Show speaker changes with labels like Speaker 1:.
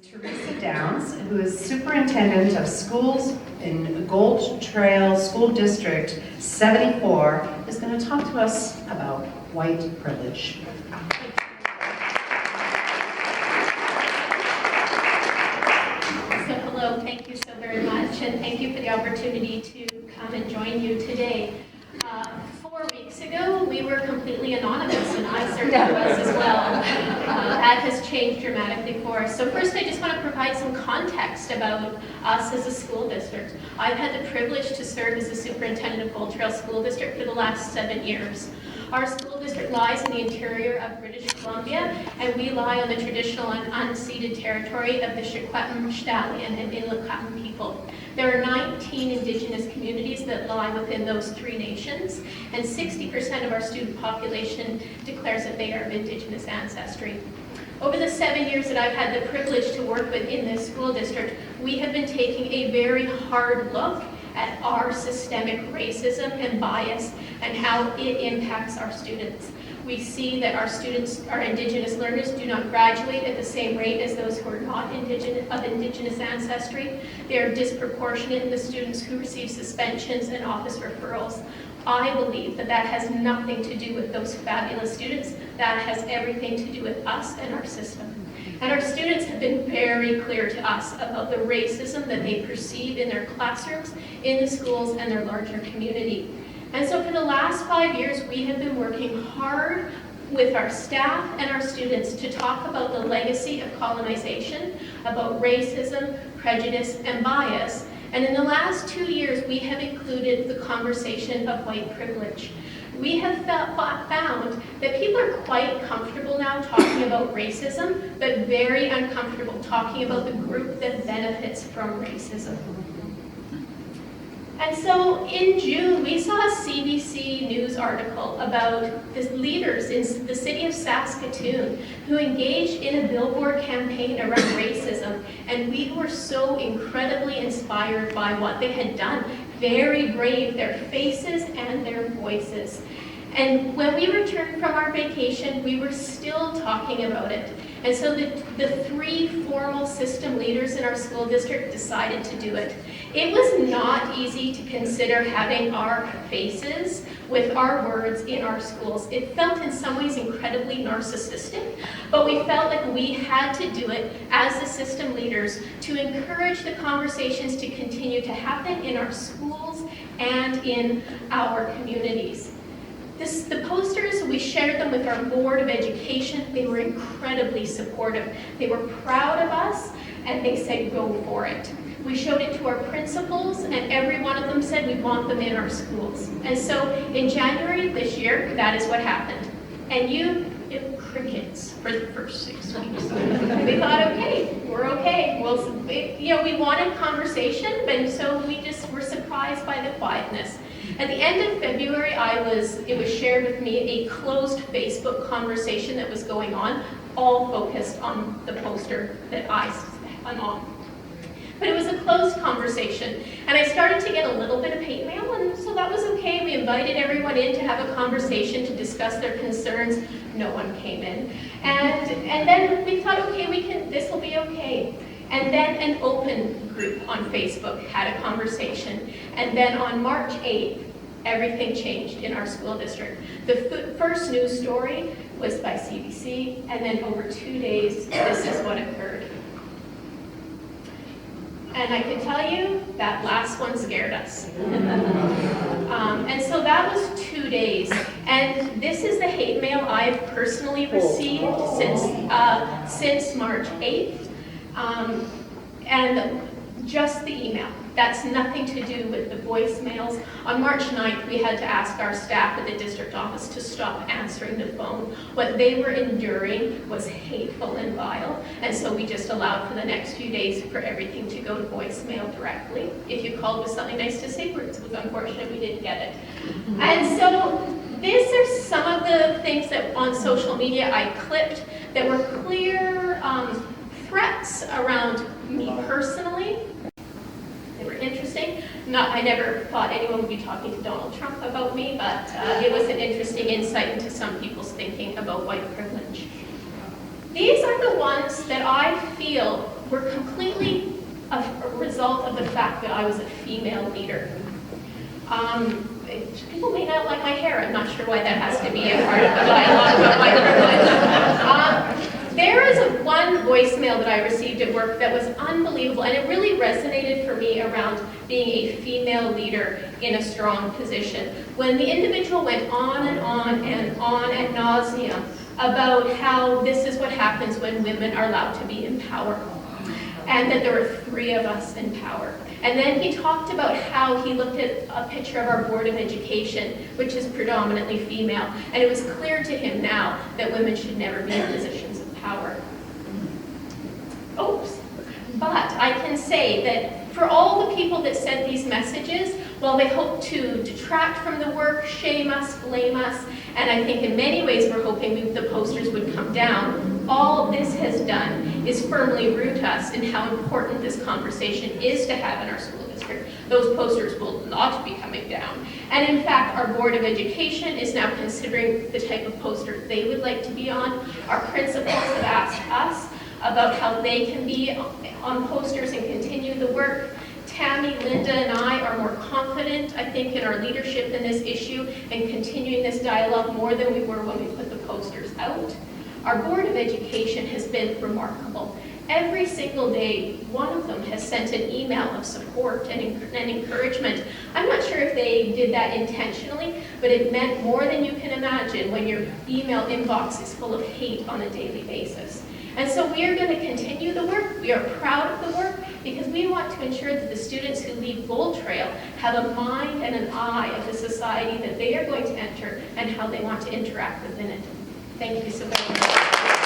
Speaker 1: Teresa Downs, who is Superintendent of Schools in Gold Trail School District 74, is going to talk to us about white privilege.
Speaker 2: So hello, thank you so very much, and thank you for the opportunity to come and join you today. 4 weeks ago, we were completely anonymous, and I certainly was as well. That has changed dramatically for us. So first, I just want to provide some context about us as a school district. I've had the privilege to serve as the superintendent of Gold Trail School District for the last 7 years. Our school district lies in the interior of British Columbia, and we lie on the traditional and unceded territory of the Secwepemc, Stallion, and Inuktitut people. There are 19 Indigenous communities that lie within those 3 nations, and 60% of our student population declares that they are of Indigenous ancestry. Over the 7 years that I've had the privilege to work with in this school district, we have been taking a very hard look at our systemic racism and bias and how it impacts our students. We see that our students, our Indigenous learners, do not graduate at the same rate as those who are not Indigenous ancestry. They are disproportionate in the students who receive suspensions and office referrals. I believe that that has nothing to do with those fabulous students. That has everything to do with us and our system. And our students have been very clear to us about the racism that they perceive in their classrooms, in the schools, and their larger community. And so for the last 5 years, we have been working hard with our staff and our students to talk about the legacy of colonization, about racism, prejudice, and bias. And in the last 2 years, we have included the conversation of white privilege. We have found that people are quite comfortable now talking about racism, but very uncomfortable talking about the group that benefits from racism. And so in June, we saw a CBC News article about the leaders in the city of Saskatoon who engaged in a billboard campaign around racism, and we were so incredibly inspired by what they had done. Very brave, their faces and their voices. And when we returned from our vacation, we were still talking about it. And so the 3 formal system leaders in our school district decided to do it. It was not easy to consider having our faces with our words in our schools. It felt in some ways incredibly narcissistic, but we felt like we had to do it as the system leaders to encourage the conversations to continue to happen in our schools and in our communities. The posters, we shared them with our Board of Education. They were incredibly supportive. They were proud of us, and they said, go for it. We showed it to our principals, and every one of them said, we want them in our schools. And so in January this year, that is what happened. And crickets for the first 6 weeks. We thought, okay, we're okay. Well, we wanted conversation, but so we just were surprised by the quietness. At the end of February, it was shared with me a closed Facebook conversation that was going on, all focused on the poster that I'm on. But it was a closed conversation, and I started to get a little bit of hate mail, and so that was okay. We invited everyone in to have a conversation to discuss their concerns. No one came in. And then we thought, okay, this will be okay. And then an open group on Facebook had a conversation. And then on March 8th, everything changed in our school district. The first news story was by CBC, and then over 2 days, this is what occurred. And I can tell you, that last one scared us. And so that was 2 days. And this is the hate mail I've personally received since March 8th. And just the email. That's nothing to do with the voicemails. On March 9th, we had to ask our staff at the district office to stop answering the phone. What they were enduring was hateful and vile, and so we just allowed for the next few days for everything to go to voicemail directly. If you called with something nice to say, it was unfortunate we didn't get it. And so these are some of the things that on social media I clipped that were clear threats around me personally. They were interesting. I never thought anyone would be talking to Donald Trump about me, but it was an interesting insight into some people's thinking about white privilege. These are the ones that I feel were completely a result of the fact that I was a female leader. People may not like my hair. I'm not sure why that has to be a part of the dialogue about my privilege. There is one voicemail that I received at work that was unbelievable, and it really resonated for me around being a female leader in a strong position. When the individual went on and on and on ad nauseum about how this is what happens when women are allowed to be in power, and that there were 3 of us in power. And then he talked about how he looked at a picture of our Board of Education, which is predominantly female, and it was clear to him now that women should never be in positions of power. Oops. But I can say that for all the people that sent these messages, while they hope to detract from the work, shame us, blame us, and I think in many ways we're hoping the posters would come down, all this has done is firmly root us in how important this conversation is to have in our school district. Those posters will not be coming down. And in fact, our Board of Education is now considering the type of poster they would like to be on. Our principals have asked us about how they can be on posters and continue the work. Tammy, Linda, and I are more confident, I think, in our leadership in this issue and continuing this dialogue more than we were when we put the posters out. Our Board of Education has been remarkable. Every single day, one of them has sent an email of support and encouragement. I'm not sure if they did that intentionally, but it meant more than you can imagine when your email inbox is full of hate on a daily basis. And so we are going to continue the work. We are proud of the work because we want to ensure that the students who leave Gold Trail have a mind and an eye of the society that they are going to enter and how they want to interact within it. Thank you so very much.